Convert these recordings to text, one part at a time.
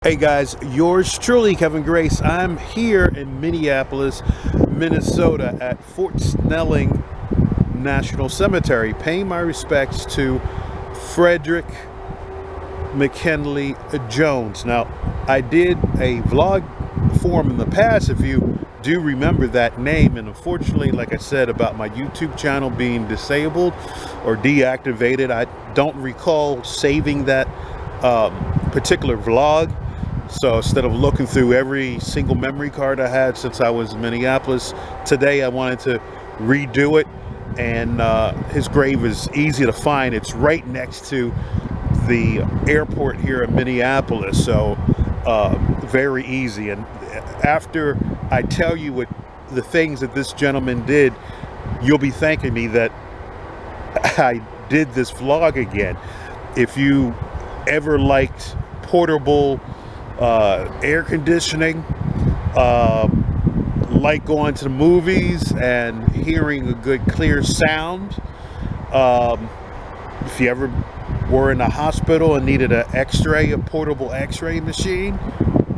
Hey guys, yours truly, Kevin Grace. I'm here in Minneapolis, Minnesota at Fort Snelling National Cemetery, paying my respects to Frederick McKinley Jones. Now, I did a vlog for him in the past, if you do remember that name, and unfortunately, like I said, about my YouTube channel being disabled or deactivated, I don't recall saving that particular vlog. So instead of looking through every single memory card I had since I was in Minneapolis, today I wanted to redo it. And his grave is easy to find. It's right next to the airport here in Minneapolis, so very easy. And after I tell you what the things that this gentleman did, you'll be thanking me that I did this vlog again. If you ever liked portable air conditioning, like going to the movies and hearing a good clear sound, if you ever were in a hospital and needed a portable x-ray machine,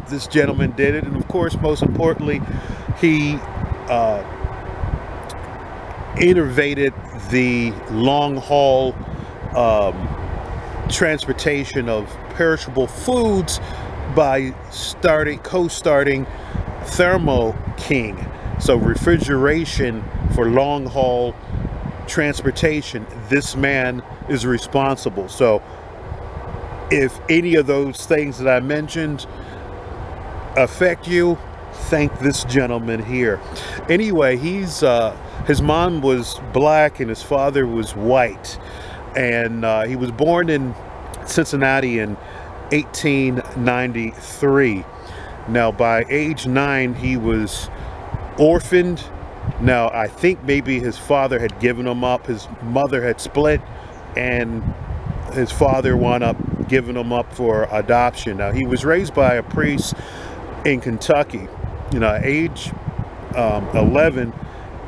this gentleman did it. And of course, most importantly, he innovated the long haul transportation of perishable foods by co-starting Thermo King. So refrigeration for long haul transportation, this man is responsible. So if any of those things that I mentioned affect you, thank this gentleman here. Anyway, his mom was black and his father was white, and he was born in Cincinnati in 1893. Now, by age 9, he was orphaned. Now, I think maybe his father had given him up. His mother had split, and his father wound up giving him up for adoption. Now, he was raised by a priest in Kentucky. You know, at age 11,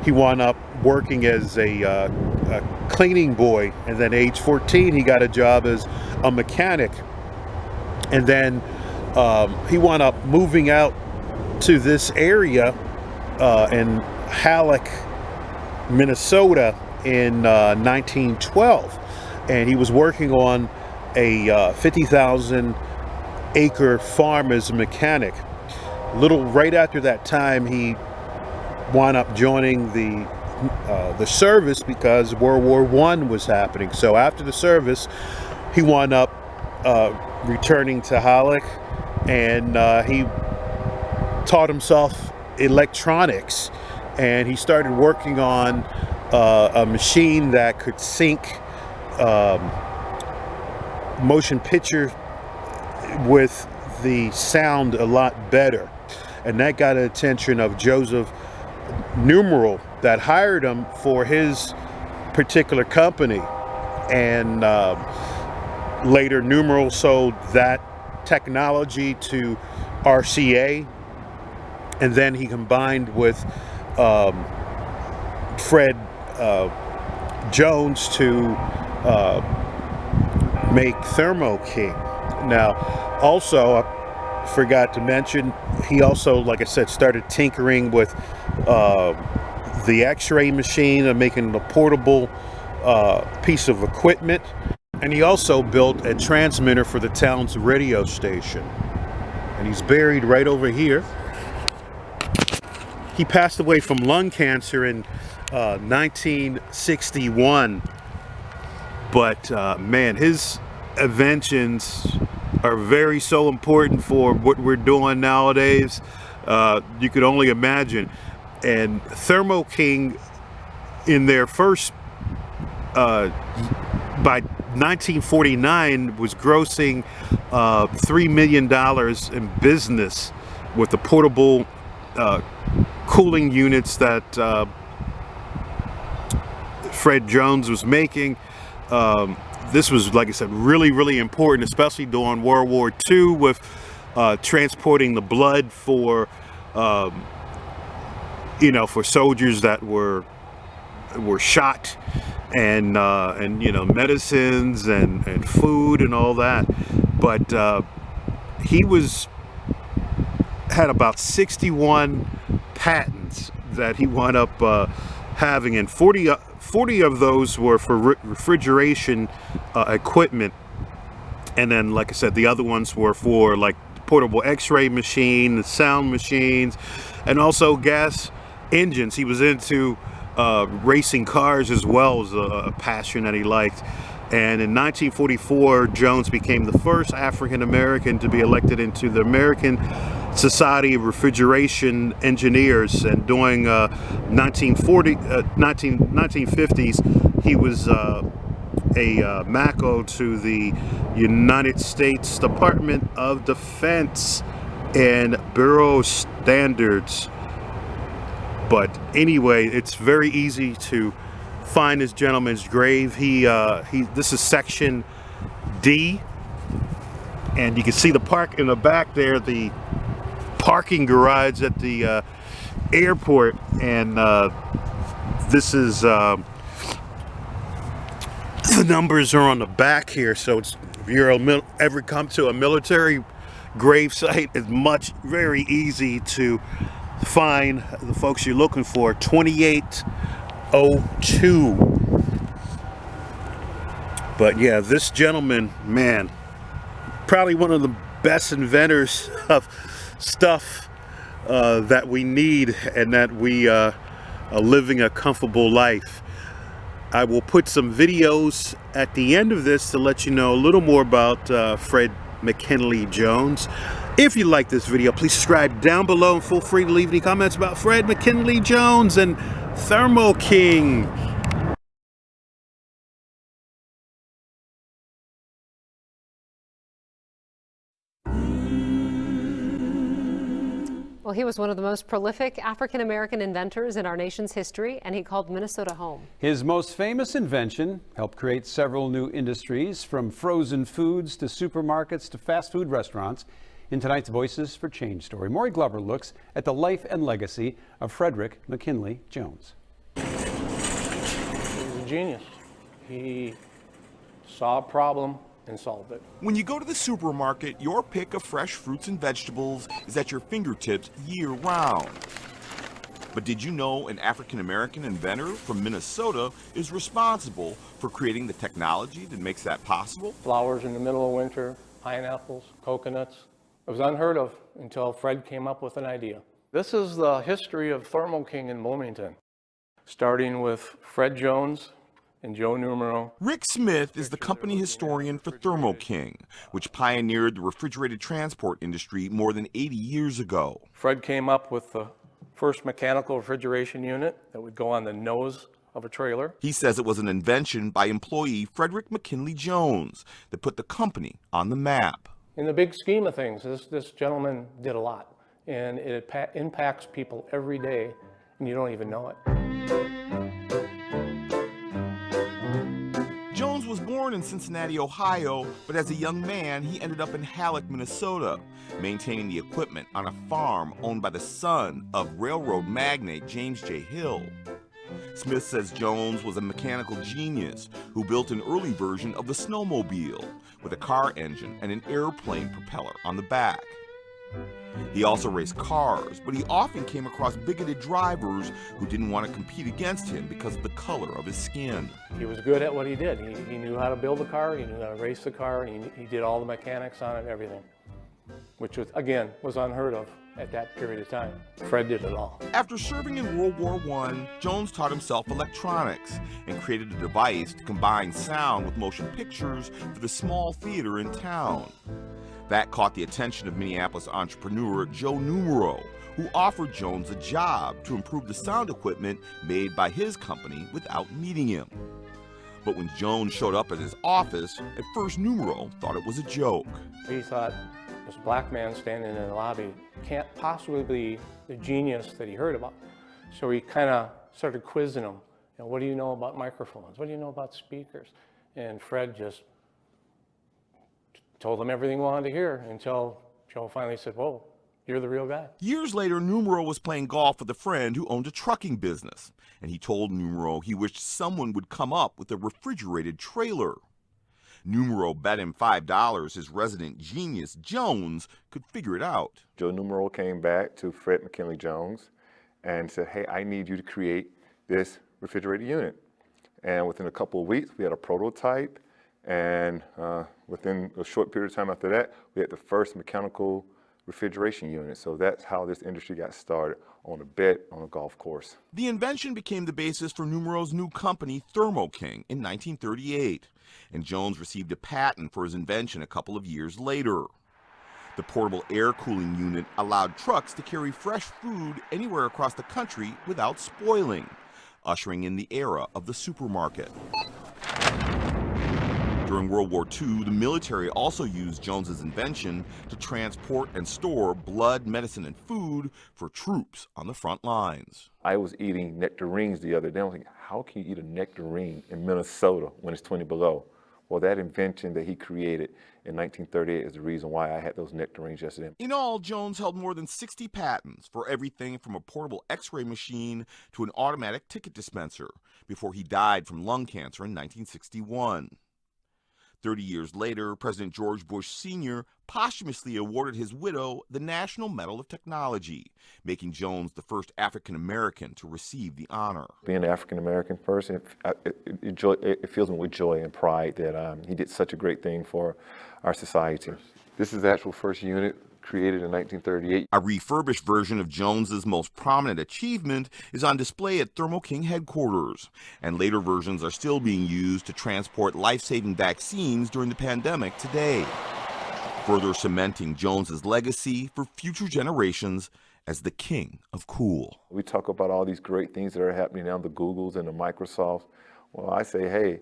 he wound up working as a cleaning boy, and then age 14, he got a job as a mechanic. And then he wound up moving out to this area in Halleck, Minnesota in 1912. And he was working on a 50,000 acre farm as a mechanic. Right after that time, he wound up joining the service because World War I was happening. So after the service, he wound up returning to Halleck, and he taught himself electronics, and he started working on a machine that could sync motion picture with the sound a lot better. And that got the attention of Joseph Numeral, that hired him for his particular company. And later, Numeral sold that technology to RCA, and then he combined with Fred Jones to make Thermo King. Now, also, I forgot to mention, he also, like I said, started tinkering with the x-ray machine and making a portable piece of equipment. And he also built a transmitter for the town's radio station. And he's buried right over here. He passed away from lung cancer in 1961. But man, his inventions are so important for what we're doing nowadays. You could only imagine. And Thermo King, in their first, by 1949, was grossing $3 million in business with the portable cooling units that Fred Jones was making. This was, like I said, really important, especially during World War II, with transporting the blood for for soldiers that were shot, and medicines and food and all that. But he had about 61 patents that he wound up having, and 40 of those were for refrigeration equipment. And then, like I said, the other ones were for like portable x-ray machine, the sound machines, and also gas engines. He was into racing cars as well, as a passion that he liked. And in 1944, Jones became the first African American to be elected into the American Society of Refrigeration Engineers. And during 1950s, he was a MACO to the United States Department of Defense and Bureau Standards. But anyway, it's very easy to find this gentleman's grave. This is section D, and you can see the park in the back there, the parking garage at the airport. And this is the numbers are on the back here, so it's, if you're ever come to a military grave site, it's very easy to find the folks you're looking for. 2802. But yeah, this gentleman, man, probably one of the best inventors of stuff that we need, and that we are living a comfortable life. I will put some videos at the end of this to let you know a little more about Fred McKinley Jones. If you like this video, please subscribe down below and feel free to leave any comments about Fred McKinley Jones and Thermo King. Well, he was one of the most prolific African-American inventors in our nation's history, and he called Minnesota home. His most famous invention helped create several new industries, from frozen foods to supermarkets to fast food restaurants. In tonight's Voices for Change story, Maury Glover looks at the life and legacy of Frederick McKinley Jones. He was a genius. He saw a problem and solved it. When you go to the supermarket, your pick of fresh fruits and vegetables is at your fingertips year-round. But did you know an African-American inventor from Minnesota is responsible for creating the technology that makes that possible? Flowers in the middle of winter, pineapples, coconuts. It was unheard of until Fred came up with an idea. This is the history of Thermo King in Bloomington, starting with Fred Jones and Joe Numero. Rick Smith is the company historian for Thermo King, which pioneered the refrigerated transport industry more than 80 years ago. Fred came up with the first mechanical refrigeration unit that would go on the nose of a trailer. He says it was an invention by employee Frederick McKinley Jones that put the company on the map. In the big scheme of things, this gentleman did a lot, and it impacts people every day, and you don't even know it. Jones was born in Cincinnati, Ohio, but as a young man, he ended up in Halleck, Minnesota, maintaining the equipment on a farm owned by the son of railroad magnate James J. Hill. Smith says Jones was a mechanical genius who built an early version of the snowmobile with a car engine and an airplane propeller on the back. He also raced cars, but he often came across bigoted drivers who didn't want to compete against him because of the color of his skin. He was good at what he did. He knew how to build a car, he knew how to race the car, and he did all the mechanics on it and everything, which was, again, was unheard of at that period of time. Fred did it all. After serving in World War I, Jones taught himself electronics and created a device to combine sound with motion pictures for the small theater in town. That caught the attention of Minneapolis entrepreneur Joe Numero, who offered Jones a job to improve the sound equipment made by his company without meeting him. But when Jones showed up at his office, at first Numero thought it was a joke. He thought, this black man standing in the lobby can't possibly be the genius that he heard about. So he kind of started quizzing him. You know, what do you know about microphones? What do you know about speakers? And Fred just told him everything he wanted to hear until Joe finally said, whoa, you're the real guy. Years later, Numero was playing golf with a friend who owned a trucking business, and he told Numero he wished someone would come up with a refrigerated trailer. Numero bet him $5 his resident genius, Jones, could figure it out. Joe Numero came back to Fred McKinley Jones and said, hey, I need you to create this refrigerator unit. And within a couple of weeks, we had a prototype. And within a short period of time after that, we had the first mechanical refrigeration unit. So that's how this industry got started, on a bed on a golf course. The invention became the basis for Numero's new company, Thermo King, in 1938. And Jones received a patent for his invention a couple of years later. The portable air cooling unit allowed trucks to carry fresh food anywhere across the country without spoiling, ushering in the era of the supermarket. During World War II, the military also used Jones's invention to transport and store blood, medicine, and food for troops on the front lines. I was eating nectarines the other day. I was thinking, how can you eat a nectarine in Minnesota when it's 20 below? Well, that invention that he created in 1938 is the reason why I had those nectarines yesterday. In all, Jones held more than 60 patents for everything from a portable x-ray machine to an automatic ticket dispenser before he died from lung cancer in 1961. 30 years later, President George Bush Sr. posthumously awarded his widow the National Medal of Technology, making Jones the first African-American to receive the honor. Being an African-American person, it fills me with joy and pride that he did such a great thing for our society. This is the actual first unit created in 1938. A refurbished version of Jones's most prominent achievement is on display at Thermo King headquarters, and later versions are still being used to transport life-saving vaccines during the pandemic today, further cementing Jones's legacy for future generations as the king of cool. We talk about all these great things that are happening now, the Googles and the Microsofts. Well, I say, hey,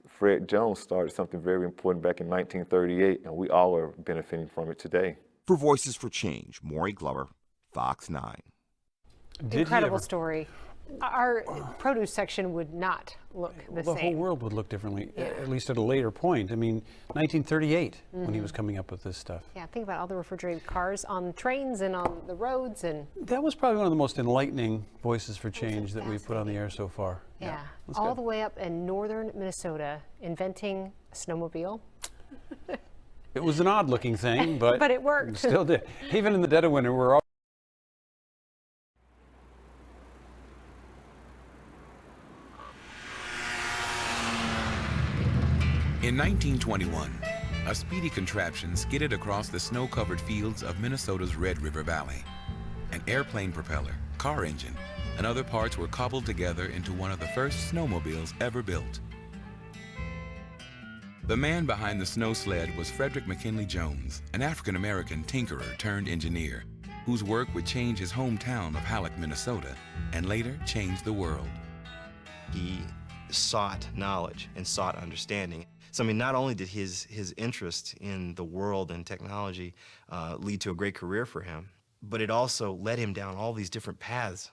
Fred Jones started something very important back in 1938, and we all are benefiting from it today. For Voices for Change, Maury Glover, Fox 9. Incredible story. Our produce section would not look the same. The whole world would look differently, at least at a later point. I mean, 1938, when he was coming up with this stuff. Yeah, think about all the refrigerated cars on trains and on the roads. And that was probably one of the most enlightening Voices for Change that we've put on the air so far. Yeah, all the way up in northern Minnesota, inventing a snowmobile. It was an odd-looking thing, but it worked. It still did. Even in the dead of winter, we're all In 1921, a speedy contraption skidded across the snow-covered fields of Minnesota's Red River Valley. An airplane propeller, car engine, and other parts were cobbled together into one of the first snowmobiles ever built. The man behind the snow sled was Fred McKinley Jones, an African-American tinkerer turned engineer, whose work would change his hometown of Halleck, Minnesota, and later change the world. He sought knowledge and sought understanding. So I mean, not only did his interest in the world and technology lead to a great career for him, but it also led him down all these different paths.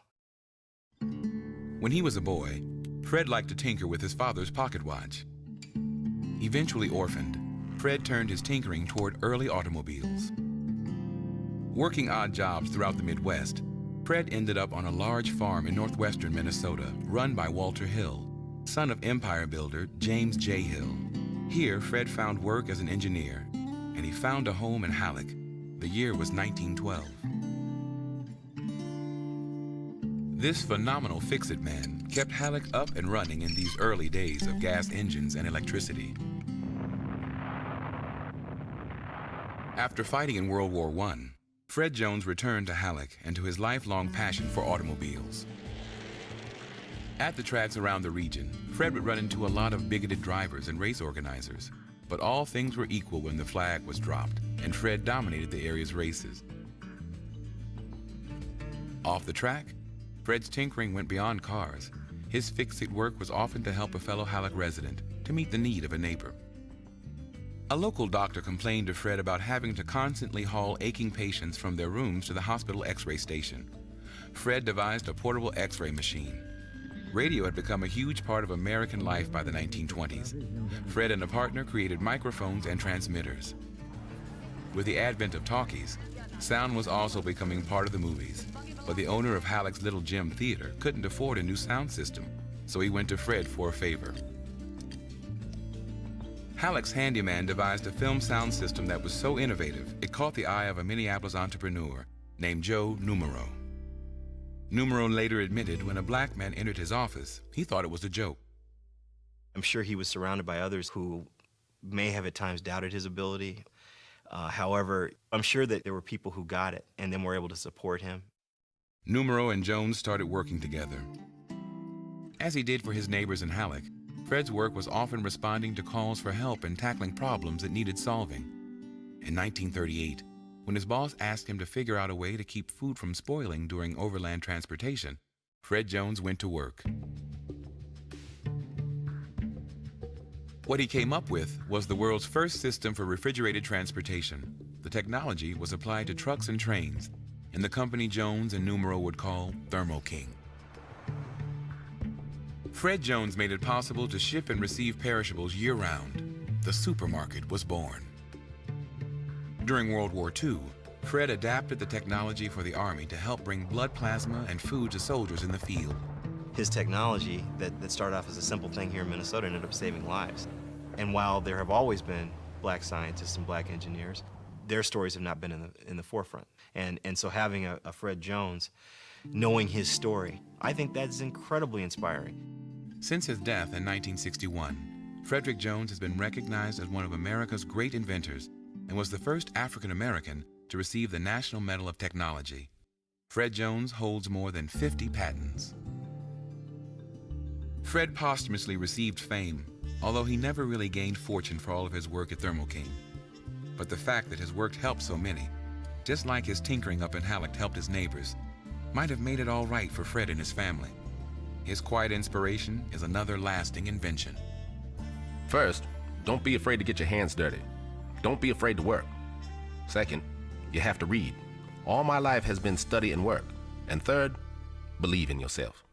When he was a boy, Fred liked to tinker with his father's pocket watch. Eventually orphaned, Fred turned his tinkering toward early automobiles. Working odd jobs throughout the Midwest, Fred ended up on a large farm in northwestern Minnesota run by Walter Hill, son of empire builder James J. Hill. Here, Fred found work as an engineer, and he found a home in Halleck. The year was 1912. This phenomenal fix-it man kept Halleck up and running in these early days of gas engines and electricity. After fighting in World War I, Fred Jones returned to Halleck and to his lifelong passion for automobiles. At the tracks around the region, Fred would run into a lot of bigoted drivers and race organizers, but all things were equal when the flag was dropped, and Fred dominated the area's races. Off the track, Fred's tinkering went beyond cars. His fix-it work was often to help a fellow Halleck resident, to meet the need of a neighbor. A local doctor complained to Fred about having to constantly haul aching patients from their rooms to the hospital x-ray station. Fred devised a portable x-ray machine. Radio had become a huge part of American life by the 1920s. Fred and a partner created microphones and transmitters. With the advent of talkies, sound was also becoming part of the movies. But the owner of Halleck's Little Gym Theater couldn't afford a new sound system, so he went to Fred for a favor. Halleck's handyman devised a film sound system that was so innovative, it caught the eye of a Minneapolis entrepreneur named Joe Numero. Numero later admitted when a black man entered his office, he thought it was a joke. I'm sure he was surrounded by others who may have at times doubted his ability. However, I'm sure that there were people who got it and then were able to support him. Numero and Jones started working together. As he did for his neighbors in Halleck, Fred's work was often responding to calls for help and tackling problems that needed solving. In 1938, when his boss asked him to figure out a way to keep food from spoiling during overland transportation, Fred Jones went to work. What he came up with was the world's first system for refrigerated transportation. The technology was applied to trucks and trains, and the company Jones and Numero would call Thermo King. Fred Jones made it possible to ship and receive perishables year-round. The supermarket was born. During World War II, Fred adapted the technology for the Army to help bring blood plasma and food to soldiers in the field. His technology that started off as a simple thing here in Minnesota ended up saving lives. And while there have always been black scientists and black engineers, their stories have not been in the forefront. And so having a Fred Jones, knowing his story, I think that's incredibly inspiring. Since his death in 1961, Frederick Jones has been recognized as one of America's great inventors and was the first African American to receive the National Medal of Technology. Fred Jones holds more than 50 patents. Fred posthumously received fame, although he never really gained fortune for all of his work at Thermo King. But the fact that his work helped so many, just like his tinkering up in Halleck helped his neighbors, might have made it all right for Fred and his family. His quiet inspiration is another lasting invention. First, don't be afraid to get your hands dirty. Don't be afraid to work. Second, you have to read. All my life has been study and work. And third, believe in yourself.